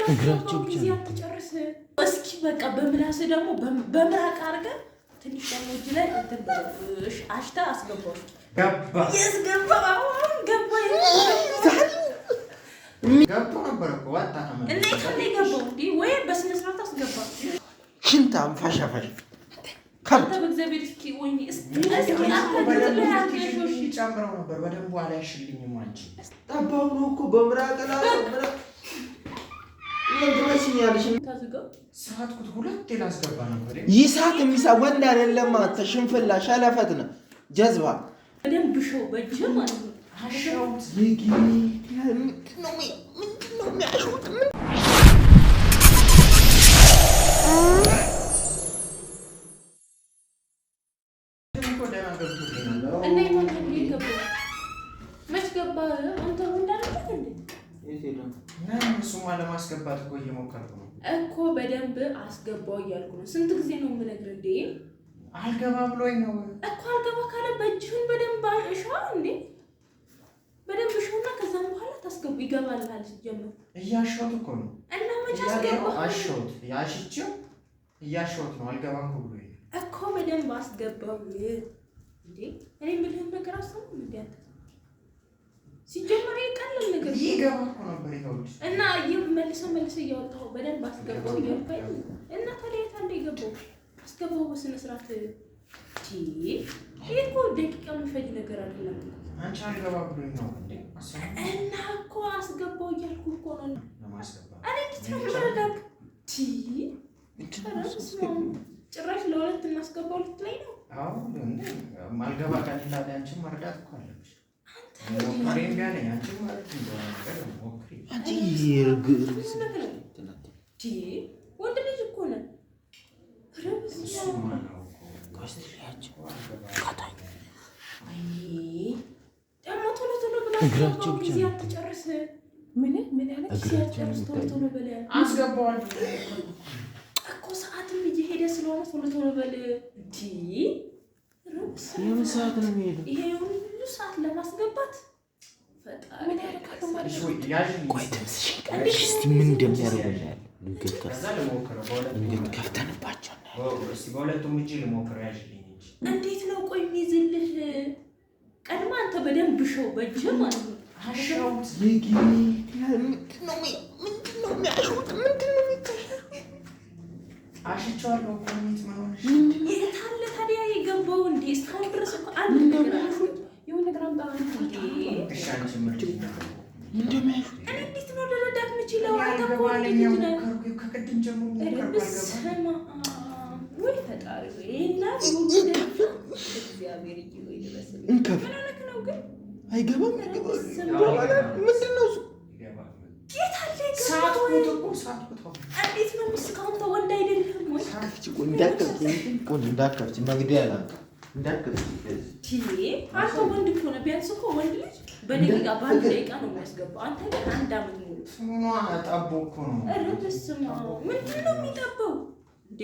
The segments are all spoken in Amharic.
እግራቸው ብቻ ተጨርስ። እስኪ በቃ በምላስ ደግሞ በምራቅ አድርገህ ትንሽ ደግሞ እጅ ላይ እንትን አሽታ አስገባው። ገባ ያስገባ ገባ ገባ ነበር እኮ ዋጣ እና ይከለ ገባው እንዴ ወይ በስነ ስርዓት አስገባ። ሽንታም ፋሻፋሽ ካንተ በእግዚአብሔር እስኪ ወይኔ እስኪ ጨምረው ነበር በደንብ አላሽልኝም። አንቺ ጠባው ነው እኮ በምራቀላ ሰዓትኩት ሁለት ላስገባ ነበር። ይሳት የሚሳ ወንድ አይደለም ተሽንፍላ ሸለፈት ነው ጀዝባ በደንብ ሾው በእጅ ማለት ነው። አሻውት ይጊ ምንድነው የሚያሹት? እሱማ ለማስገባት እኮ እየሞከርኩ ነው እኮ በደንብ አስገባው እያልኩ ነው። ስንት ጊዜ ነው የምነግርህ እንዴ? አልገባ ብሎኝ ነው እኮ። አልገባ ካለ በእጅህን በደንብ እሻው እንዴ፣ በደንብ እሻውና ከዛም በኋላ ታስገቡ ይገባልሃል። ሲጀምር እያሻውት እኮ ነው እና መቼ አስገባው? አሻውት ያሽቼው እያሻውት ነው። አልገባም እኮ ብሎኝ እኮ በደንብ አስገባው እንዴ። እኔ የምልህን ነገር አሰማም እንዴ አንተ ሲጀመር ይቀልል ነገር ይገባ እኮ ነበር ይኸውልሽ። እና መልሰ እያወጣሁ በደንብ አስገባው እያልኩኝ እና ታዲያ ታንዴ ይገባው አስገባው በስነ ስርዓት ይሄ እኮ ደቂቃ የሚፈጅ ነገር አይደለም። አንቺ አልገባ ብሎኝ ነው እንዴ እና እኮ አስገባው እያልኩ እኮ ነው ለማስገባት። እኔ ትተምረዳክ ጭራሽ ለሁለት እናስገባው ልትለኝ ነው? አዎ እንዴ ማልገባ ካንላ አንቺ መርዳት እኮ አለብሽ። ሞክሪ እንጋለኝ አንቺ ማለት እንደሆነ ነገር ሞክሪ። አንቺ ይርግርስ ወንድ ልጅ እኮ ነው። ደግሞ ቶሎ ብላ እግራቸው ብቻ ተጨርስ። ምን ያለ ቶሎ በለ አስገባዋል እኮ ሰዓትም እየሄደ ስለሆነ ቶሎ በል የምን ሰዓት ነው የሚሄደው? ይሄ ሁሉ ሰዓት ለማስገባት ፈጣሪ ምን ያደርጋል ማለት ነው? ቆይ ትንሽ እስቲ ምን እንደሚያደርጉልህ እንዴት ከፍተንባቸው በሁለቱም እጅ ልሞክረው። ያዥልኝ እንጂ እንዴት ነው? ቆይ የሚይዝልህ ቀድማ አንተ በደንብ ሾው በእጅ ማለት ነው። አሻውት ይጊ ምንድነው የሚያሹት? ምንድነው የሚታሸው? አሽቻለሁ እኮ ምንት ማሆንሽ የታለ ታዲያ የገባው እንዴ? እስካሁን ድረስ እኮ አንድ ነገር አሹት የሆነ ነገር አምጣ እንዴ። እሻንቺ ምንድነው እንደሚያሹት? እኔ እንዴት ነው ልረዳት የምችለው? አንተ እኮ ሞከርኩ ከቅድም ጀምሮ ሞከርኩ። ወይ ፈጣሪ ወይ እና እግዚአብሔር ይሁን ይመስል እንከፍ ነው ግን አይገባም። ምንድነው እሱ? የታለ ሰዓትኩት እኮ ሰዓትኩት። እንዴት ነው የምስካው? አንተ ወንድ አይደለም ወይ? እንዳከፍቺ መግደያ ናት እንዳከፍቺ አንተ ወንድ እኮ ነው። ቢያንስ እኮ ወንድ ልጅ በደቂቃ በአንድ ደቂቃ ነው የሚያስገባው። አንተ ግን አንድ አመት ሙሉ ጠቦ እኮ ነው። ኧረ በስመ አብ ምንድን ነው የሚጠበው እንዴ?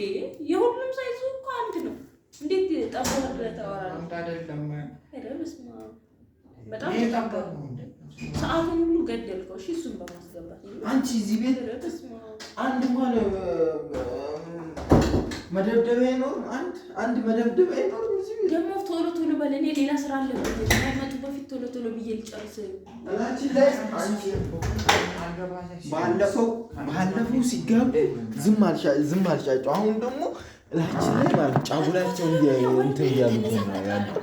የሁሉም ሳይዙ እኮ አንድ ነው። እንዴት ጠቦ ተወራለህ? አንድ አይደለም። ኧረ በስመ አብ በጣም ተጠበው ሰዓቱን ሁሉ ገደልከው። እሺ እሱን በማስገባት አንቺ እዚህ ቤት አንድ ማለት መደብደቢያ አይኖርም። አንድ መደብደቢያ አይኖርም። እዚህ ቤት ደግሞ ቶሎ በል። እኔ ሌላ ስራ አለብኝ። ሳይመጡ በፊት ቶሎ ብዬ ልጨርስ። እላችን ላይ አንቺ ባለፈው ሲጋቡ ዝም አልሻቸው። አሁን ደግሞ እላችን ላይ ማለት ጫጉላቸው እንትን እያሉ ነው ያለው።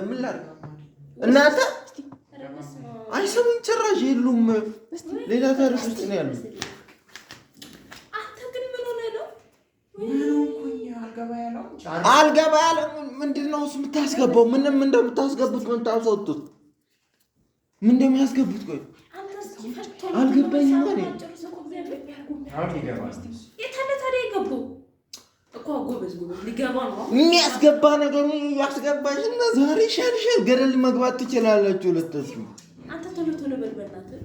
ምን ላድርግ እናንተ አይሰሙኝ ጭራሽ የሉም። ሌላ ታሪክ ውስጥ ነው ያሉት። አንተ ግን ምን ሆነህ ነው? አልገባ ያለ ምንድን ነው እሱ የምታስገባው? ምንም እንደምታስገቡት ምን ታስወጡት? ምን እንደሚያስገቡት ቆይ አልገባኝም። የሚያስገባ ነገር ያስገባሽ እና ዛሬ ሸልሸል ገደል መግባት ትችላላችሁ። ሁለታችሁ አንተ ቶሎ በል በእናትህ።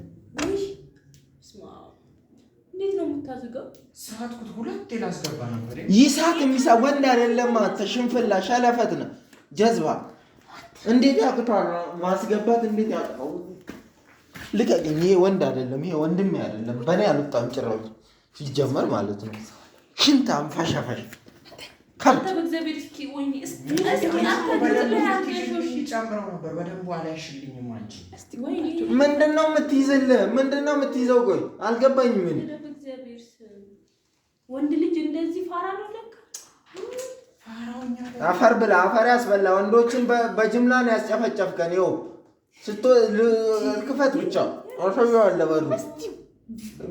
እንዴት ነው የምታዝገው? ሰዓትኩት ሁለት ላስገባ ነበር። ይሳት የሚሳ ወንድ አይደለም ተሽንፍላ ሸለፈት ነው ጀዝባ። እንዴት ያቅቷል ማስገባት? እንዴት ያቅተው? ልቀቅኝ። ይሄ ወንድ አይደለም፣ ይሄ ወንድሜ አይደለም። በእኔ አልወጣም ጭራሽ ሲጀመር ማለት ነው። ሽንታም ፋሻፋሽ አንተ በእግዚአብሔር እስኪ ወይኔ እስቲ ምንድነው የምትይዝልህ? ምንድነው የምትይዘው? ቆይ አልገባኝም። ምን ወንድ ልጅ እንደዚህ ፋራ ነው ለካ። አፈር ብላ አፈር ያስበላ። ወንዶችን በጅምላ ነው ያስጨፈጨፍከን። ይኸው ክፈት ብቻ አልፈየዋለሁ።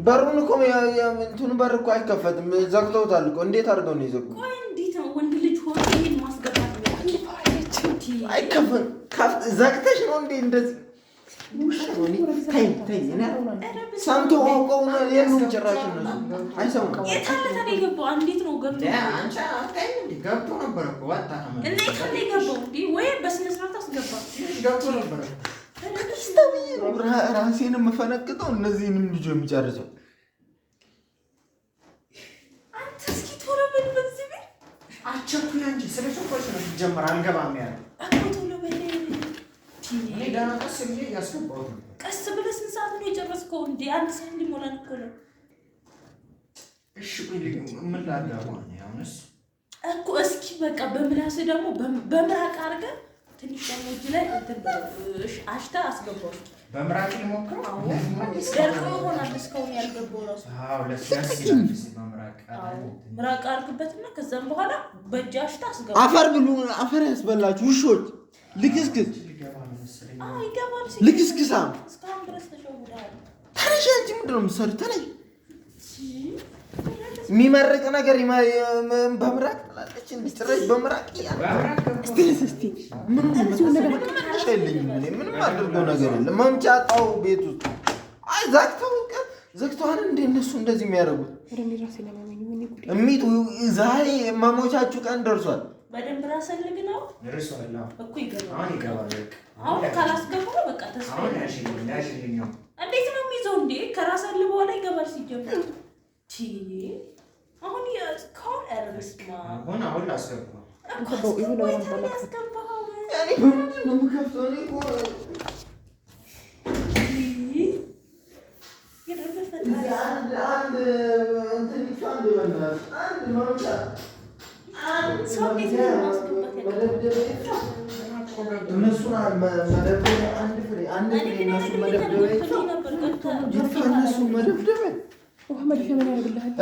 በሩን እኮ እንትኑ በር እኮ አይከፈትም፣ ዘግተውታል እኮ። እንዴት አድርገው ነው የዘጉት? ቆይ እንዴት ነው ወንድ ልጅ ሆኖ ይሄን ማስገባት ነው? አይከፈት ዘግተሽ ነው እንዴ እንደዚህ? ሰምቶ አውቀው ነው የሉም ጭራሽ ነው አይሰሙም። የታለ ታዲያ የገባው? እንዴት ነው ገብቶ? አንቺ አታይም እንዴ? ገብቶ ነበር እኮ ወጣ ነው እንዴት ታዲያ የገባው እንዴ? ወይ በስነ ስርዓት አስገባ። ገብቶ ነበር። ራሴን የምፈነቅጠው እነዚህንም ልጆ የሚጨርሰው አንተ። እስኪ ቶሎ በል በዚህ ቤት አቸኩኝ እንጂ ስለሸኮሽ ነው ጀመር። አልገባም ያለ አቆ ቶሎ በል። እኔ ዳና ቀስ ብዬ ያስገባው ቀስ ብለህ ስንት ሰዓት ነው የጨረስከው እንዴ? አንድ ሰዓት ሊሞላን እኮ ነው። እሺ ምን ላድርገው አሁንስ እኮ እስኪ በቃ በምላስ ደግሞ በምራቅ አድርገህ ትንሽ ደግሞ እጅ ላይ እንትን አሽታ አስገባው። በምራቅ ሊሞክረው? አዎ ደርቆ ይሆናል እስካሁን ያልገባው ራሱ። አዎ ለሲያስ ይላል በምራቅ። ምራቅ አድርግበትና ከዛም በኋላ በእጅ አሽታ አስገባው። አፈር ብሉ፣ አፈር ያስበላችሁ ውሾች። ልክስክስ ይገባል። ልክስክሳ እስካሁን ድረስ ተሸውደሃል። ተነሽ። አንቺ ምንድን ነው የምትሰሪው? ተነሽ። የሚመርቅ ነገር በምራቅ ጥላለች። እንዲጭረሽ በምራቅ እስቲ ምንም አድርገው ነገር የለም። መምጫ ጣው ቤት ውስጥ አይ ዘግተዋል እንደ እነሱ እንደዚህ የሚያደርጉት እሚቱ ዛሬ መሞቻችሁ ቀን ደርሷል። በደንብ ራስልግ ነው ደርሷል እኮ ይገባል። አሁን ይገባል። አሁን ካላስገቡ በቃ ተስፋ ያሽልኛው። እንዴት ነው የሚይዘው እንዴ? ከራስልግ በኋላ ይገባል ሲጀምር። አሁን እስካሁን እርስማ አሁን ላስገባው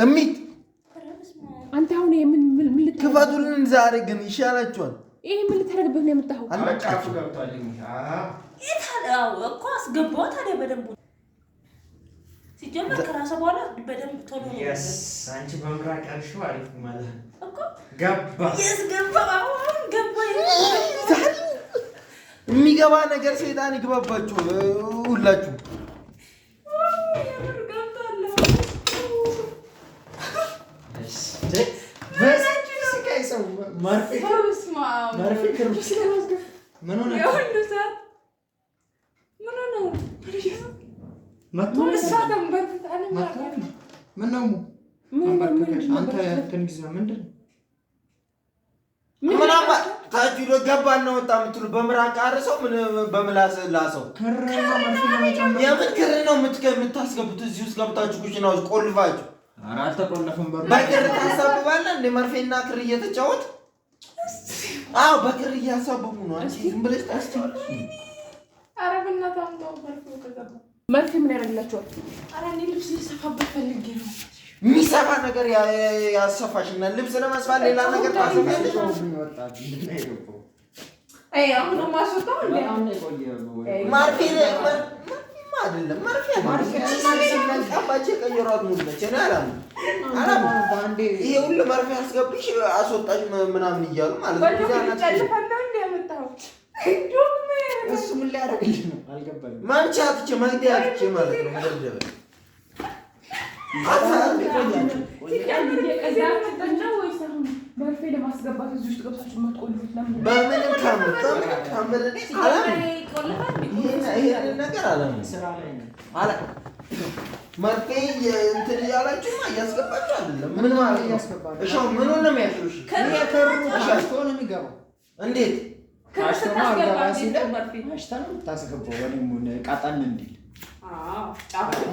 እሚት አንተ አሁን ምን ክፈቱልን። ዛሬ ግን ይሻላችኋል። ይሄ ምን ልታረግበት ነው የመጣኸው? አልመጣፉ ገብቷል። እኮ አስገባው ታዲያ በደንብ ሲጀመር ከራሰ በኋላ በደንብ ቶሎ ነው። አንቺ በምራቅ ያልሽው አሪፍ ማለት ነው እኮ ገባ። ገባ። አሁን ገባ። የሚገባ ነገር ሰይጣን ይግባባችሁ ሁላችሁ። ገባና ወጣ የምትሉ በምራቅ አርሰው ምን በምላስ ላሰው የምን ክር ነው የምታስገቡት? እዚህ ውስጥ ገብታችሁ ኩሽና ውስጥ ቆልፋችሁ አልተቆለፈም። በክር ታሳብባለህ እንደ መርፌና ክር እየተጫወት። አዎ በክር እያሳብቡ ነው። አንቺ ዝም ብለሽ ታስቻለሽ። ኧረ በእናትህ አምጣው መርፌ ምን ያደርግላችኋል? ኧረ እኔ ልብስ ልሰፋበት ፈልጌ ነው። የሚሰፋ ነገር ያሰፋሽና ልብስ ለመስፋት ሌላ ነገር ታሰፋለሽ። አሁን ማስወጣው ማርፌ አይደለም መርፌ ቀባቸው የቀየሯት ሙሉ ነች። እኔ አላም ይሄ ሁሉ መርፌ አስገብሽ አስወጣሽ ምናምን እያሉ ማለት ነው። እሱ ምን ሊያደርግልሽ ነው? አልገባኝም። ማንቻ አትቼ መግደያ አትቼ ማለት ነው። መደብደብ መርፌ ለማስገባት እዚህ ውስጥ ገብታችሁ የማትቆልፉት ለምን? በምንም ታምር ይሄንን ነገር አላምንም። ስራ ላይ ነው መርፌ እንትን እያላችሁማ እያስገባችሁ አይደለም። ምን ማለት ነው? እሺ ምኑን ነው የሚያስሩሽ? ከርቶ ነው የሚገባው። እንዴት ካሽተማ አርጋባ ሲል አሽታ ነው ታስገባው። ወዲሙን ቃጣን እንዲል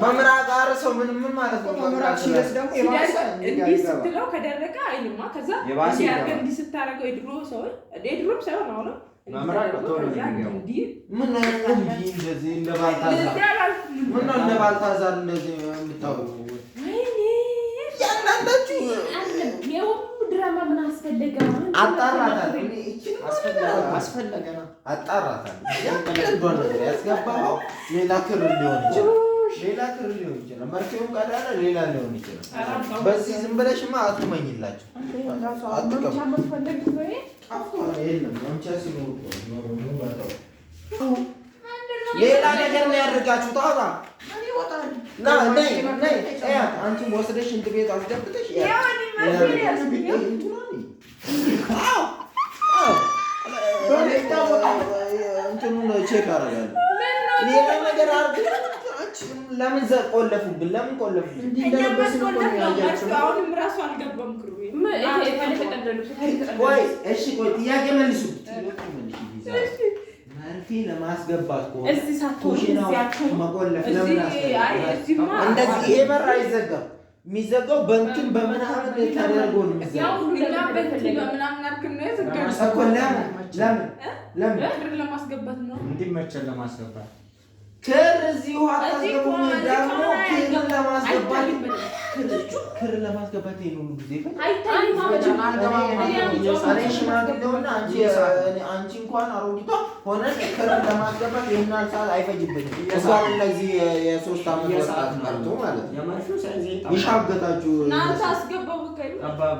በምራቅ አርሰው ምን ማለት ነው? በምራቅ ሲደርስ ደግሞ የባሰ እንዲህ ስትለው ከደረቀ አይልማ። ከዛ እንዲህ ስታደርገው የድሮም ሳይሆን አሁን በምራቅ ቶሎ እንዲህ ምን እንደዚህ እንደ ባልታዛር እንደዚህ የምታወሩ ያንዳንዳችሁ ድራማ ምን አስፈለገ? አጣራታለሁ አስፈለገና አጣራታለሁ። ያንዳንዷን ነገር ያስገባኸው ሌላ ክር ሊሆን ይችላል። መርፌውን ቀዳዳ ሌላ ሊሆን ይችላል። በዚህ ዝም ብለሽማ አትመኝላቸው። ሌላ ነገር ነው ያደርጋችሁ። ታውቃ አንቺም ወስደሽ እንትን ቤት አስገብተሽ እንትኑን ቼክ አደርጋለሁ። ሌላ ነገር አድርግ። ለምን ቆለፉብን? ለምን ቆለፉብን? አሁንም እራሱ አልገባም። ቆይ እሺ፣ ቆይ ጥያቄ መልሱ። መርፌ ለማስገባት ከሆነ ኩሽናው መቆለፍ ለምን አስገባ? እንደዚህ ይሄ በር አይዘጋም። የሚዘጋው በእንትን በምናምን ተደርጎ ነው የሚዘጋው። ክር ለማስገባት ነው፣ እንዲመቸን ለማስገባት ክር እዚህ ውሃ ታስገቡ። ደግሞ ክር ለማስገባት ይሄን ሁሉ ጊዜ ሽማግሌውና አንቺ እንኳን አሮጊቷ ሆነን ክር ለማስገባት ይሄን ሰዓት አይፈጅብንም። እንኳን እነዚህ የ3 ዓመት ወጣት ቀርቶ ማለት ነው። ይሻገታችሁ እናንተ አስገባው። ጠባብ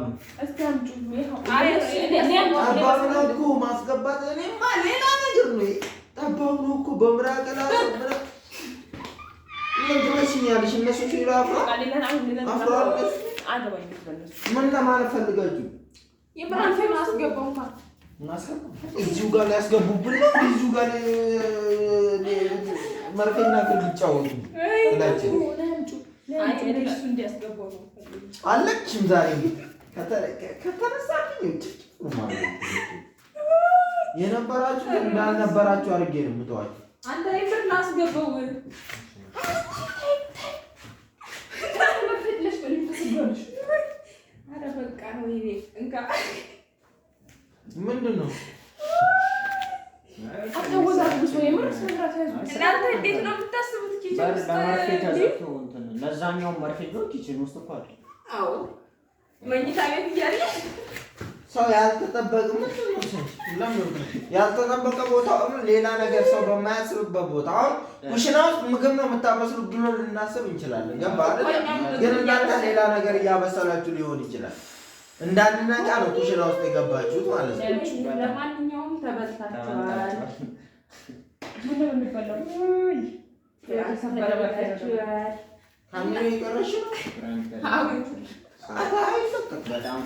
ነው እኮ ማስገባት። እኔማ ሌላ ነገር ነው። ጠባብ ነው እኮ በምራቅላ ምን ትመስኛለሽ? እነሱ ሲሉ ምን ለማለት ፈልጋችሁ? እዚሁ ጋር ሊያስገቡብን ነው። እዚሁ ጋር መርፌና ክር ሊጫወቱ አለችም። ዛሬ ከተነሳልኝ የነበራችሁ እንዳልነበራችሁ አድርጌ ነው የምተዋችሁ። አንተ ይብር ላስገባው ምንድን ነው? እናንተ እንዴት ነው የምታስቡት? ለዛኛውም መርፌ ቢሆን ኪችን ውስጥ እኮ አለ። አዎ መኝታ ቤት እያለ ሰው ያልተጠበቀ ቦታ ሌላ ነገር ሰው በማያስብበት ቦታ አሁን ኩሽና ውስጥ ምግብ ነው የምታበስሉ ብሎ ልናስብ እንችላለን። ገባ አይደል? ግን እናንተ ሌላ ነገር እያበሰላችሁ ሊሆን ይችላል። እንዳንነቃ ነው ኩሽና ውስጥ የገባችሁት ማለት ነው። ለማንኛውም ተበልታችኋል። ምን ነው የሚባለው? ካሜራ ይቀርሽ ነው። በጣም